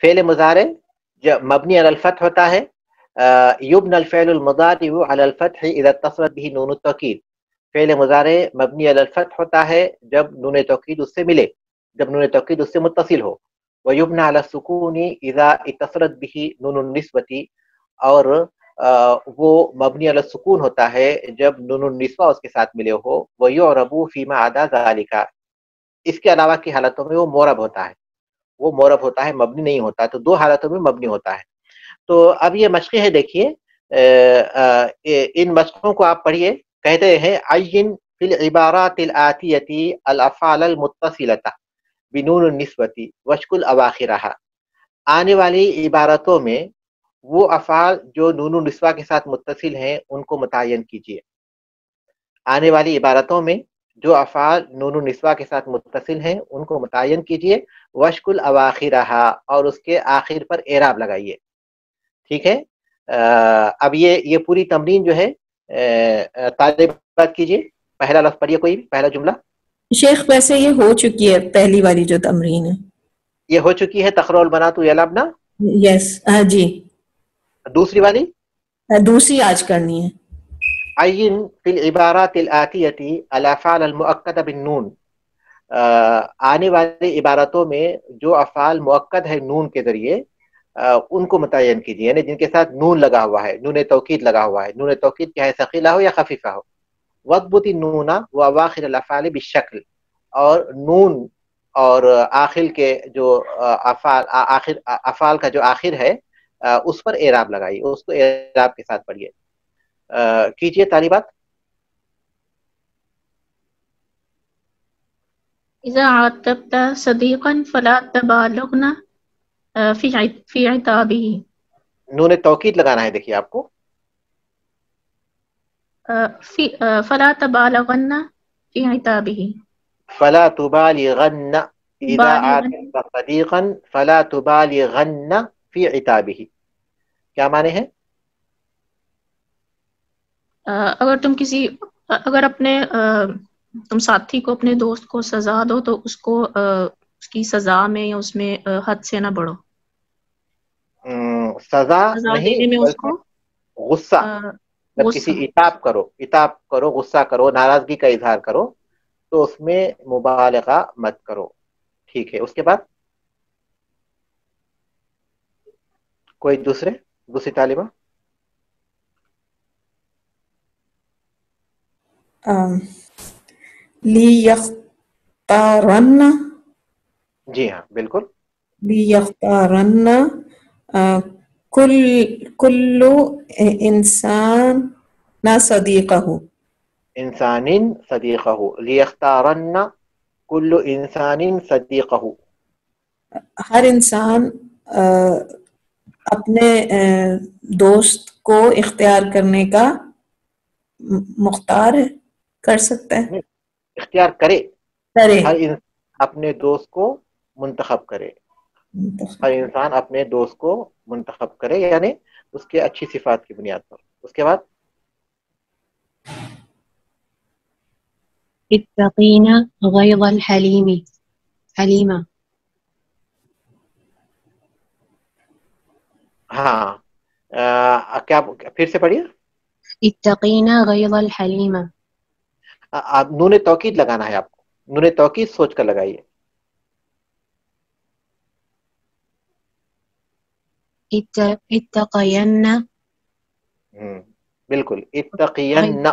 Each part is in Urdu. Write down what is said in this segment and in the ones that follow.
فعل مضارع جب مبنی علی الفتح ہوتا ہے، یبنى الفعل المضارع على الفتح اذا اتصلت به نون التوکید، فعل مضارع مبنی علی الفتح ہوتا ہے جب نون توکید اس سے ملے، جب نون توکید اس سے متصل ہو، ویبنى على السکون اذا اتصلت به نون النسوة، اور وہ مبنی علی السکون ہوتا ہے جب نون النسوہ اس کے ساتھ ملے ہو، ویعرب فيما عدا ذلك، اس کے علاوہ کی حالتوں میں وہ معرب ہوتا ہے، وہ معرب ہوتا ہے، مبنی نہیں ہوتا، تو دو حالتوں میں مبنی ہوتا ہے۔ تو اب یہ مشقیں ہے، دیکھیے ان مشقوں کو آپ پڑھیے۔ کہتے ہیں عین فی العبارات الآتیۃ الافعال المتصلۃ بنون النسوۃ واشکل اواخرها، آنے والی عبارتوں میں وہ افعال جو نون النسوہ کے ساتھ متصل ہیں ان کو متعین کیجیے، آنے والی عبارتوں میں جو افعال نون النسوہ کے ساتھ متصل ہیں ان کو متعین کیجیے، واشکل اواخرها، اور اس کے آخر پر اعراب لگائیے، ٹھیک ہے۔ اب یہ پوری تمرین جو ہے طالبات کیجیے۔ پہلا لفظ پڑھیے، کوئی بھی پہلا جملہ۔ شیخ ویسے یہ ہو چکی ہے پہلی والی جو تمرین ہے، یہ ہو چکی ہے، تخرع البنات یلعبن۔ یس جی، دوسری والی دوسری آج کرنی ہے۔ عین فی العبارات الآتیۃ الافعال المؤکدہ بالنون، آنے والی عبارتوں میں جو افعال مؤکد ہے نون کے ذریعے ان کو متعین کیجیے، یعنی جن کے ساتھ نون لگا ہوا ہے، نون توکید لگا ہوا ہے۔ نون توکید کیا ہے، ثقیلہ ہو یا خفیفہ ہو۔ وضبط النون واواخر الافعال بالشکل، اور نون اور آخر کے جو افعال کا جو آخر ہے اس پر اعراب لگائیے، اس کو اعراب کے ساتھ پڑھیے۔ کیجیے طالبات۔ اذا عاتبت صديقا فلا تبالغن في عتابه، نون توکید لگانا ہے، دیکھیے آپ کو، فلا تبالغن في عتابه، فلا تبالغن اذا بالغن عاتبت صديقا فلا تبالغن في عتابه، کیا معنی ہے؟ اگر اپنے تم ساتھی کو، اپنے دوست کو سزا دو تو اس کو اس کی سزا میں یا اس میں حد سے نہ بڑھو، سزا سزا نہیں دینے میں اس بلکہ کو غصہ، جب غصہ۔ کسی عتاب کرو، غصہ کرو، ناراضگی کا اظہار کرو، تو اس میں مبالغہ مت کرو، ٹھیک ہے۔ اس کے بعد کوئی دوسری طالبہ؟ لیختارن، جی ہاں بالکل، لیختارن کل انسان صدیقہ، انسان صدیقہ، لیختارن کل انسان صدیقہ، ہر انسان اپنے دوست کو اختیار کرنے کا مختار ہے، کر سکتا ہے، اختیار کرے، کرے، ہر انسان اپنے دوست کو منتخب کرے، ہر انسان اپنے دوست کو منتخب کرے، یعنی اس کے اچھی صفات کی بنیاد پر۔ اس کے بعد اتقین غیظ الحلیم، حلیمہ، ہاں کیا پھر سے پڑھیے۔ اتقین غیظ الحلیمہ، آپ نون توکید لگانا ہے، آپ کو نون توکید سوچ کر لگائیے۔ اتقین، بالکل، اتقین،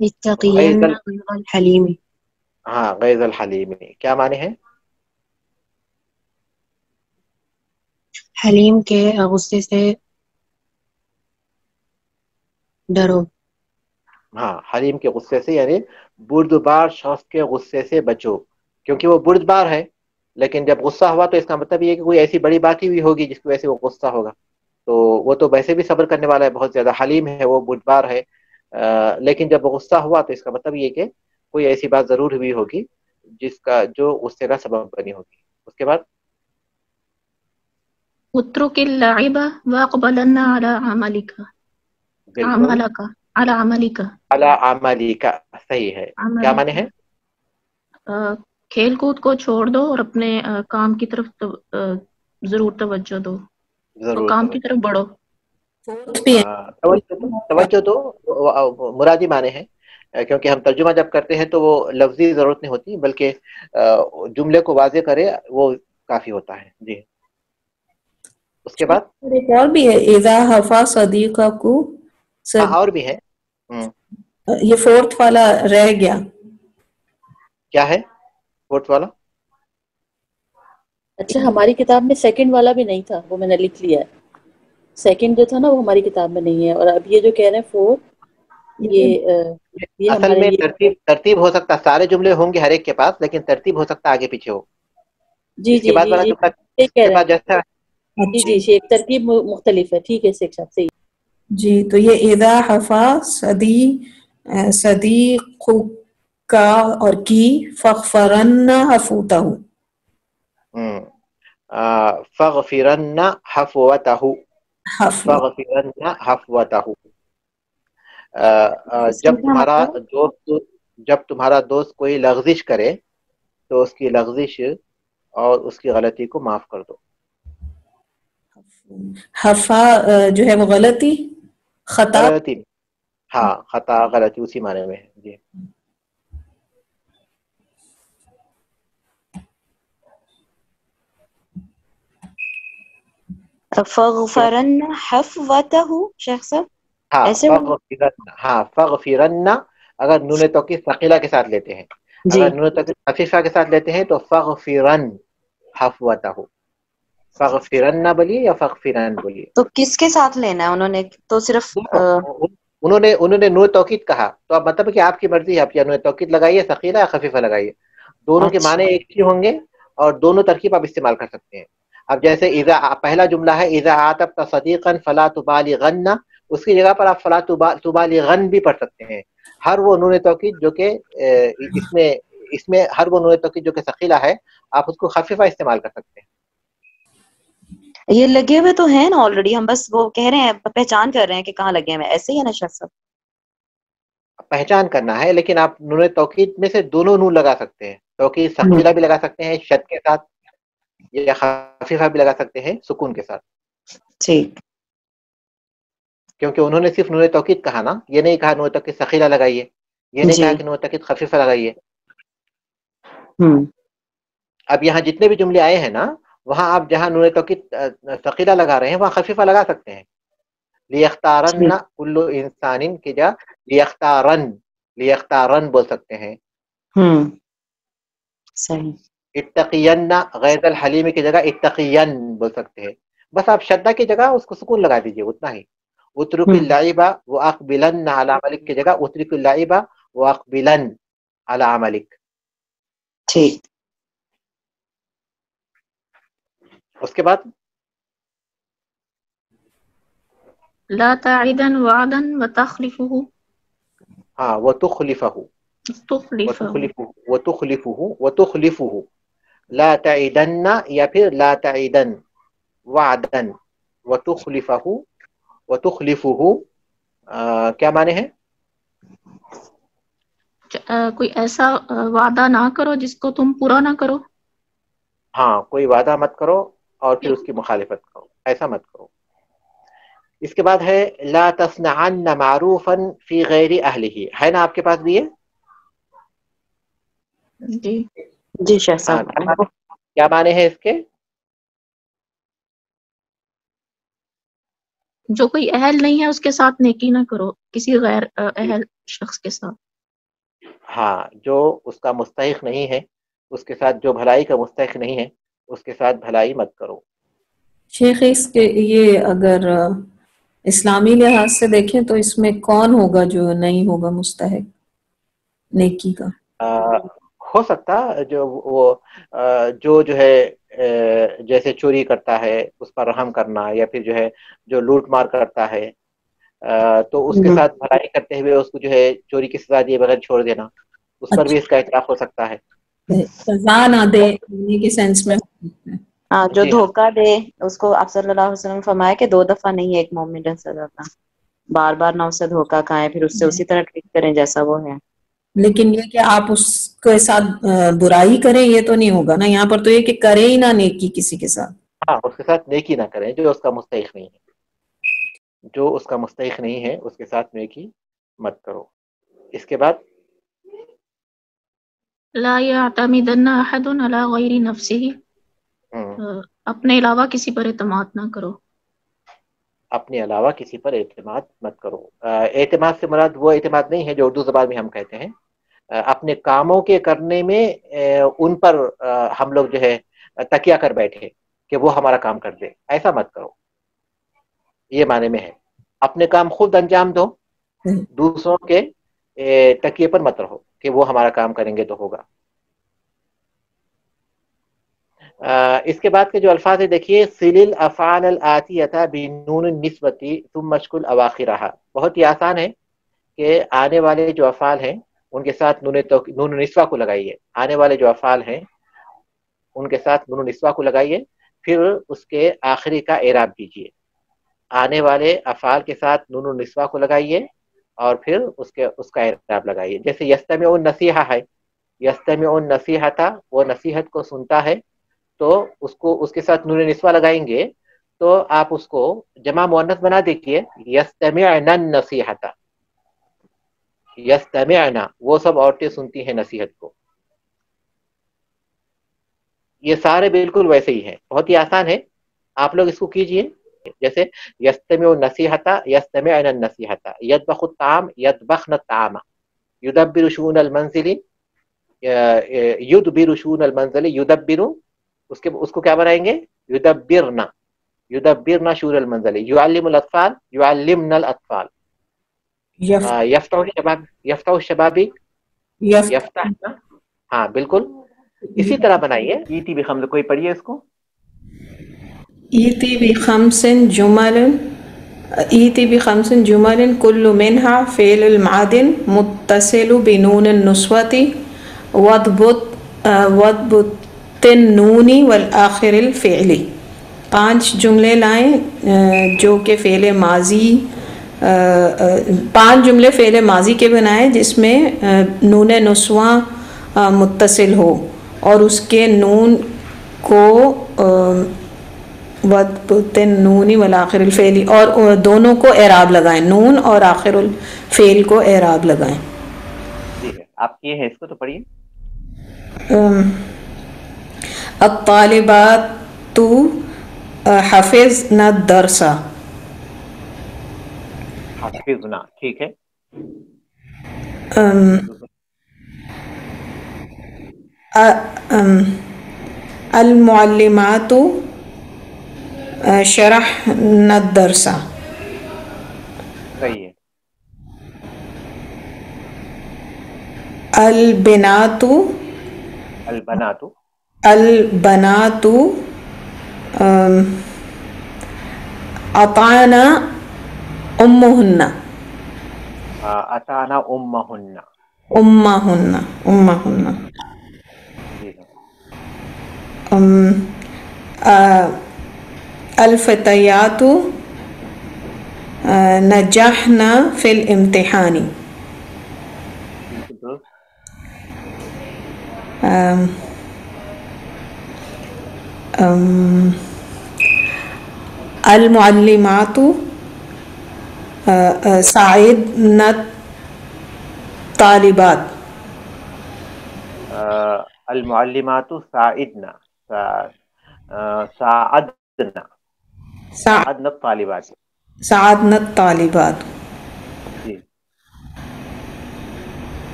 اتقین غیظ الحلیم، ہاں غیظ الحلیم، کیا معنی ہے؟ حلیم کے غصے سے ڈرو، ہاں حلیم کے غصے سے، یعنی بردبار شخص کے غصے سے بچو، کیونکہ وہ بردبار ہے، لیکن جب غصہ ہوا تو اس کا مطلب یہ ہے کہ کوئی ایسی بڑی بات ہی بھی ہوگی جس کی وجہ سے وہ غصہ ہوگا، تو وہ تو ویسے بھی صبر کرنے والا ہے، بہت زیادہ حلیم ہے، وہ بردبار ہے، لیکن جب وہ غصہ ہوا تو اس کا مطلب یہ کہ کوئی ایسی بات ضرور ہوئی ہوگی جس کا جو غصے کا سبب بنی ہوگی۔ اس کے بعد اترک اللعب واقبلن على عملک، بالکل، على عملک، علی عملی کا، صحیح ہے، کیا عملک، معنی ہے؟ کھیل کود کو چھوڑ دو اور اپنے کام کی طرف ضرور توجہ دو، تو کام کی طرف بڑھو۔ فورتھ بھی ہے توجہ دو مرادی معنی ہے، کیونکہ ہم ترجمہ جب کرتے ہیں تو وہ لفظی ضرورت نہیں ہوتی، بلکہ جملے کو واضح کرے وہ کافی ہوتا ہے۔ جی اس کے بعد ایک اور بھی ہے اذا حفا صدیقہ اور بھی ہے۔ یہ فورتھ والا رہ گیا، کیا ہے فورتھ والا؟ اچھا ہماری کتاب میں سیکنڈ والا بھی نہیں تھا، وہ میں نے لکھ لیا ہے۔ سیکنڈ جو تھا نا وہ ہماری کتاب میں نہیں ہے، اور اب یہ جو کہہ رہے ہیں فورتھ، یہ اصل میں ترتیب ہو سکتا، سارے جملے ہوں گے ہر ایک کے پاس، لیکن ترتیب ہو سکتا آگے پیچھے ہو۔ جی اس کے جی بعد جی والا جی جملہ یہ کہہ کے رہے بعد ہیں، جیسا جی جی ایک ترتیب مختلف ہے، ٹھیک ہے شیخ صاحب صحیح۔ جی تو یہ اذا حفا صدیق کا اور کی فغفرن حفوتہ، فغفرن حفوتہ، فغفرن حفوتہ۔ جب تمہارا دوست کوئی لغزش کرے تو اس کی لغزش اور اس کی غلطی کو معاف کر دو۔ حفا جو ہے وہ غلطی، خطا، غلطی، ہاں خطا غلطی اسی معنی میں ہے۔ جی فغفرن حفوتہ شیخ صاحب ہاں ایسے فغفرن، ہاں فغفرن اگر نون توکید ثقیلہ کے ساتھ لیتے ہیں، جی اگر نون توکید خفیفہ کے ساتھ لیتے ہیں تو فغفرن حفوتہ، فغفرن نہ بولیے یا فغفرن بولیے۔ تو کس کے ساتھ لینا ہے؟ انہوں نے تو صرف انہوں نے نون توکید کہا، تو اب مطلب کہ آپ کی مرضی ہے، آپ یا نون توکید لگائیے ثقیلہ یا خفیفہ لگائیے، دونوں کے معنی ایک ہی ہوں گے اور دونوں ترکیب آپ استعمال کر سکتے ہیں۔ اب جیسے اذا پہلا جملہ ہے اذا عاتبت صدیقا فلا تبالغن، اس کی جگہ پر آپ فلا تبالغن بھی پڑھ سکتے ہیں۔ ہر وہ نون توکید جو کہ اس میں ہر وہ نون توکید جو کہ ثقیلہ ہے آپ اس کو خفیفہ استعمال کر سکتے ہیں۔ یہ لگے ہوئے تو ہیں نا آلریڈی، ہم بس وہ کہہ رہے ہیں پہچان کر رہے ہیں کہ کہاں لگے ہوئے، ایسے ہی ہے نا شیخ صاحب؟ پہچان کرنا ہے، لیکن آپ نون توکید میں سے دونوں نون لگا سکتے ہیں، توکید ثقیلہ بھی لگا سکتے ہیں شد کے ساتھ، یا خفیفہ بھی لگا سکتے ہیں سکون کے ساتھ، ٹھیک، کیونکہ انہوں نے صرف نون توکید کہا نا، یہ نہیں کہا نون توکید ثقیلہ لگائیے، یہ نہیں جی کہا کہ نون توکید خفیفہ لگائیے۔ ہوں اب یہاں جتنے بھی جملے آئے ہیں نا، وہاں آپ جہاں نون توکید ثقیلہ لگا رہے ہیں وہاں خفیفہ لگا سکتے ہیں۔ لیختارن کل انسان کی جا لیختارن بول سکتے ہیں۔ صحیح، اتقین غیظ الحلیم کی جگہ اتقین بول سکتے ہیں، بس آپ شدہ کی جگہ اس کو سکون لگا دیجئے، اتنا ہی۔ اترک اللعب واقبلن علی عملک کی جگہ اترک اللعب واقبلن علی عملک۔ ٹھیک، اس کے بعد لا تعدن وعدا وتخلفه، ہاں وتخلفہ، وتخلفہ لا تعدن یا پھر لا تعدن وعدا وتخلفہ کیا معنی ہے؟ کوئی ایسا وعدہ نہ کرو جس کو تم پورا نہ کرو۔ ہاں کوئی وعدہ مت کرو اور پھر اس کی مخالفت کرو، ایسا مت کرو۔ اس کے بعد ہے لا تصنعن معروفا فی غیر اہلہ، ہے نا آپ کے پاس بھی ہے؟ جی جی شیخ صاحب، کیا معنی ہے اس کے؟ جو کوئی اہل نہیں ہے اس کے ساتھ نیکی نہ کرو، کسی غیر اہل شخص کے ساتھ۔ ہاں جو اس کا مستحق نہیں ہے، اس کے ساتھ جو بھلائی کا مستحق نہیں ہے اس کے ساتھ بھلائی مت کرو۔ شیخ اس کے یہ اگر اسلامی لحاظ سے دیکھیں تو اس میں کون ہوگا جو نہیں ہوگا مستحق نیکی کا؟ ہو سکتا جو ہے جیسے چوری کرتا ہے اس پر رحم کرنا، یا پھر جو ہے جو لوٹ مار کرتا ہے تو اس کے ساتھ بھلائی کرتے ہوئے اس کو جو ہے چوری کی سزا دیے بغیر چھوڑ دینا، اس پر بھی اس کا اطلاق ہو سکتا ہے۔ سزا نہ دے کے سینس میں ہاں جو جی دھوکہ دے اس کو آپ صلی اللہ علیہ وسلم فرمایا کہ 2 دفعہ نہیں ایک مومن سزا کا، بار بار نہ اسے دھوکہ کھائیں، پھر اس سے اسی طرح ٹریٹ کریں جیسا وہ ہے۔ لیکن یہ کہ آپ اس کے ساتھ برائی کریں یہ تو نہیں ہوگا نا، یہاں پر تو یہ کہ کریں ہی نہ نیکی کسی کے ساتھ. ہاں اس کے ساتھ نیکی نہ کریں جو اس کا مستحق نہیں ہے، جو اس کا مستحق نہیں ہے اس کے ساتھ نیکی مت کرو. اس کے بعد لا يعتمدن احد على غیر نفسه، اپنے علاوہ کسی پر اعتماد نہ کرو. اپنے علاوہ کسی پر اعتماد مت کرو. اعتماد سے مراد وہ اعتماد نہیں ہے جو اردو زبان میں ہم کہتے ہیں. اپنے کاموں کے کرنے میں ان پر ہم لوگ جو ہے تکیہ کر بیٹھے کہ وہ ہمارا کام کر دے، ایسا مت کرو. یہ معنی میں ہے اپنے کام خود انجام دو، دوسروں کے تکیے پر مت رہو کہ وہ ہمارا کام کریں گے تو ہوگا. اس کے بعد کے جو الفاظ ہے دیکھیے، سل الافعال الاتیۃ بنون النسبۃ ثم اشکل اواخرها. بہت ہی آسان ہے کہ آنے والے جو افعال ہیں ان کے ساتھ نون نسوہ کو لگائیے. آنے والے جو افعال ہیں ان کے ساتھ نون نسوہ کو لگائیے، پھر اس کے آخری کا اعراب کیجیے. آنے والے افعال کے ساتھ نون نسوہ کو لگائیے اور پھر اس کا اعراب لگائیے. جیسے یستمع النصیحہ ہے، یستمع النصیحۃ، وہ نصیحت کو سنتا ہے، تو اس کے ساتھ نون نسوہ لگائیں گے تو آپ اس کو جمع مؤنث بنا دیجیے، یستمعن النصیحۃ. یستمعنا، وہ سب عورتیں سنتی ہیں نصیحت کو. یہ سارے بالکل ویسے ہی ہیں، بہت ہی آسان ہے. آپ لوگ اس کو کیجئے. جیسے یستمع النصیحۃ، یستمعن النصیحۃ، یطبخ الطعام، یطبخن الطعام، یدبر شؤون المنزل، یدبر شؤون المنزل، یدبر، اس کو کیا بنائیں گے؟ یدبرنا، یدبرنا شؤون المنزل. یعلم الاطفال، یعلمن الاطفال. یفتح الشباب، یفتح الشبابی، یفتح. ہاں بالکل اسی طرح بنائیے. ایتی بخمس، کوئی پڑھیے اس کو. ایتی بخمس جمل، ایتی بخمس جمل کل منها فعل المعدن متصل بنون النسوة واضبط النون والآخر الفعلی. 5 جملے لائیں جو کہ فعل ماضی، 5 جملے فعل ماضی کے بنائیں جس میں نون نسواں متصل ہو اور اس کے نون کو وضبط النون والآخر الفعلی، اور دونوں کو اعراب لگائیں، نون اور آخر الفعل کو اعراب لگائیں. ٹھیک ہے، آپ کیے ہیں اس کو تو پڑھیے. الطالبات حفظن الدرس. حفظنا، ٹھیک ہے. المعلمات شرحن الدرس. صحیح ہے. البنات البنات، البنات اطعنا امهن. اتانا امہن. امهن، امهن. الفتيات نجحن في الامتحان. المعلمات ساعدن الطالبات. المعلمات ساعدنا، ساعدنا، ساعدنا الطالبات. ساعدن الطالبات.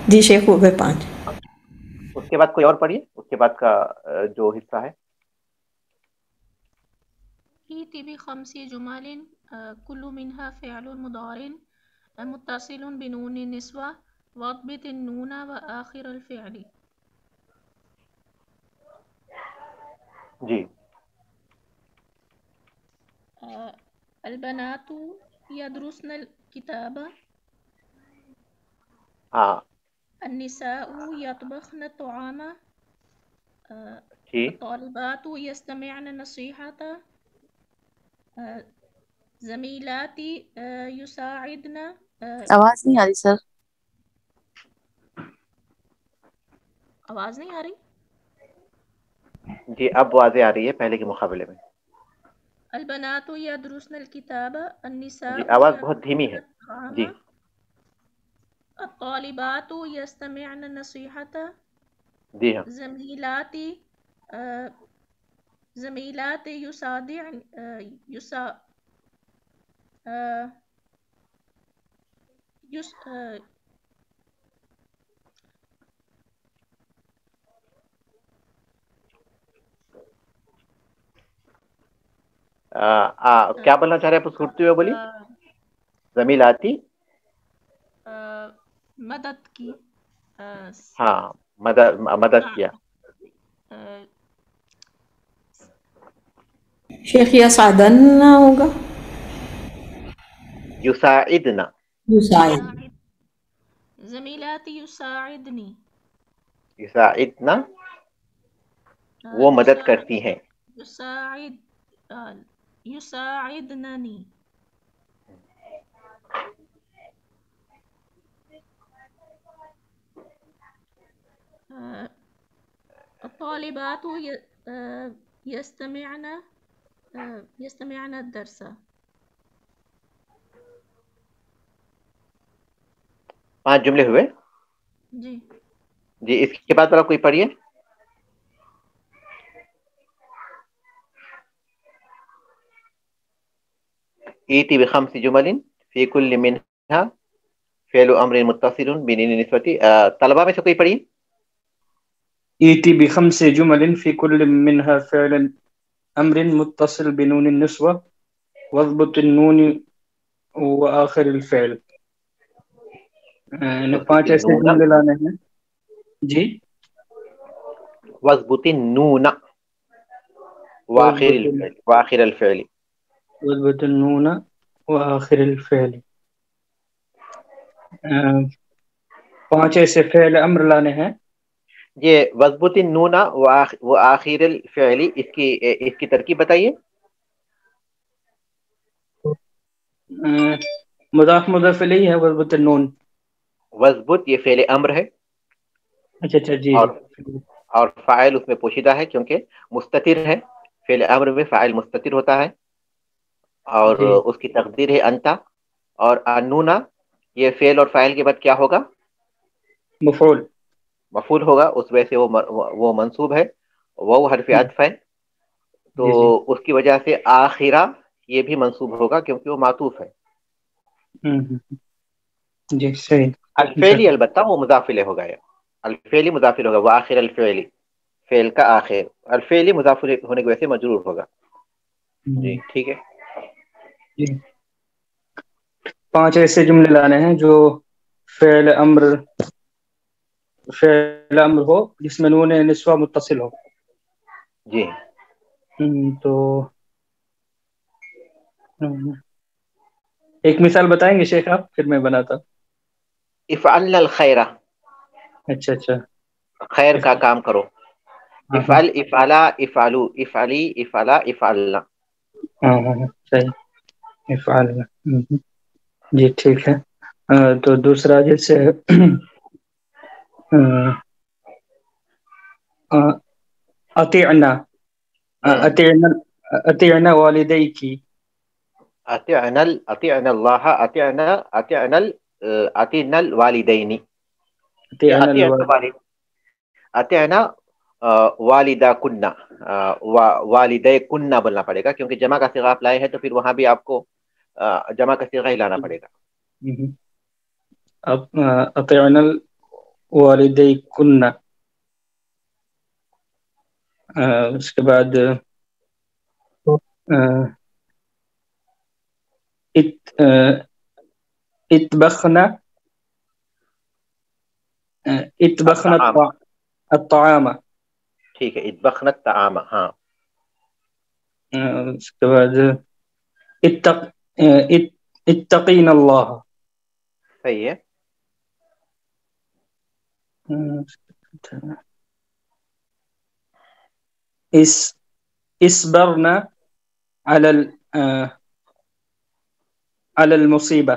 جی شیخ ہو گئے 5. اس کے بعد کوئی اور پڑھیے، اس کے بعد کا جو حصہ ہے. ایتی بخمس جمل کل منها فعل مضارع متصل بنون النسوة واضبط النون وآخر الفعل. جی. البنات يدرسن الكتاب. النساء يطبخن الطعام. الطالبات يستمعن النصيحة. زميلاتي يساعدن. آواز نہیں آ رہی سر. آواز نہیں آ رہی؟ جی اب واضح آ رہی ہے پہلے کے مقابلے میں. البنات یدرسن الکتاب النساء جی آواز بہت دھیمی ہے. جی الطالبات یستمعن النصیحۃ جی ہاں. زمیلات یصادعن کیا بولنا چاہ رہے ہیں آپ سنتے ہوئے بولی. زمیلاتی مدد کی. ہاں مدد کیا. شیخ یا سعدن ہوگا. یساعدنا. زمیلات یساعدنی. یساعدنا وہ مدد کرتی ہیں. یساعدننی. الطالبات يستمعن الدرس. 5 جملے ہوئے. جی جی اس کے بعد ذرا کوئی پڑھیے. ایتی بخمس جمل فی کل منها فعل امر متصل بنون نسوتی. طلبہ میں سے کوئی پڑھیے. ایتی بخمس جمل فی کل منها فعل امر متصل بنون النسوة واضبط النون وآخر الفعل. 5 ایسے النون جملے لانے ہیں. جی واضبط النون واخر الفعل. واضبط النون وآخر الفعل. 5 ایسے فعل امر لانے ہیں. یہ واضبط النون وآخر الفعل اس کی ترکیب بتائیے. مضاف مضاف الیہ ہے. واضبط النون واضبط یہ فعل امر ہے. اچھا جی اور فاعل اس میں پوشیدہ ہے کیونکہ مستتر ہے. فعل امر میں فاعل مستتر ہوتا ہے اور جی اس کی تقدیر ہے انتا. اور انونا یہ فعل اور فاعل کے بعد کیا ہوگا؟ مفعول. مفعول ہوگا. اس وجہ سے وہ منصوب ہے. وہ حرف عطف ہے تو جی اس کی وجہ سے آخرہ یہ بھی منصوب ہوگا کیونکہ وہ معطوف ہے. جی صحیح. الفعلی البتہ وہ مضاف الیہ ہوگا. الفعلی مضاف الیہ ہوگا. وآخر الفعلی فعل کا آخر. الفعلی مضاف الیہ ہونے کی وجہ سے مجرور ہوگا. جی ٹھیک ہے. جی 5 ایسے جملے لانے ہیں جو فعل امر ہو جس میں نون نسوہ متصل ہو. جی تو ایک مثال بتائیں گے شیخ آپ پھر میں بناتا. افعلنا الخیر. اچھا خیر کا کام کرو. ہاں افعل افعلا افعلو افعلی افعلا افعلنا. صحیح. افعلنا. جی ٹھیک ہے. تو دوسرا جیسے اطیعنا. اطیعنا والدیک. اطعنا اللہ اطعنا الوالدین. یہ اطعنا والدہ کننا والدے کننا بولنا پڑے گا کیونکہ جمع کا صیغہ آپ لائے ہیں تو پھر وہاں بھی آپ کو جمع کا صیغہ ہی لانا پڑے گا. اطعنا الوالدیکن. اس کے بعد اتبخنا الطعام. الطعام. ٹھیک ہے. اطبخنا الطعام. ہاں اس کے بعد اتقین اللہ. صحیح ہے. اصبرنا على المصیبہ.